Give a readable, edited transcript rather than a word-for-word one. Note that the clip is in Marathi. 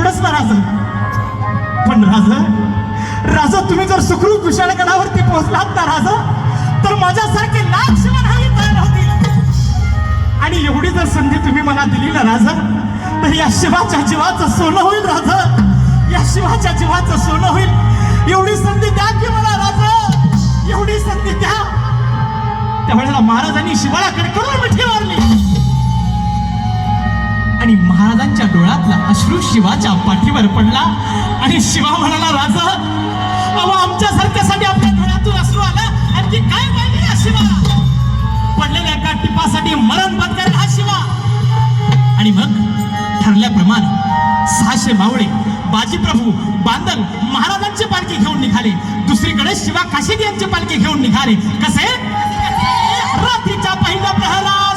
एवढंच ना राजा. पण राजा तुम्ही जर सुखरूप विशाळगडावरती पोहोचलात ना राजा, तर माझ्यासारखे लाख शिवधावी तयार होतील. आणि एवढी जर संधी तुम्ही मला दिली ना राजा, तर या शिवाच्या जीवाचं सोनं होईल राजा. या शिवाच्या जीवाचं सोनं होईल. एवढी संधी द्या की मला राजा, एवढी संधी द्या. त्यावेळेला महाराजांनी शिवाला कडकडून मिठी मारली आणि महाराजांच्या डोळ्यातला अश्रू शिवाच्या पाठीवर पडला. आणि शिवा म्हणाला, राजा अहो आमच्यासारख्यासाठी आपल्या डोळ्यातून अश्रू आला, आणखी काय पाहिजे या शिवा? पडलेल्या एका टिपासाठी मरण पत्करेल हा शिवा. आणि मग ठरल्याप्रमाणे 600 मावळे, बाजीप्रभू, बांदल महाराजांची पालखी घेऊन निघाले. दुसरीकडे शिवा काशीद यांची पालखी घेऊन निघाले. कसे? रात्रीच्या पहिल्या प्रहरात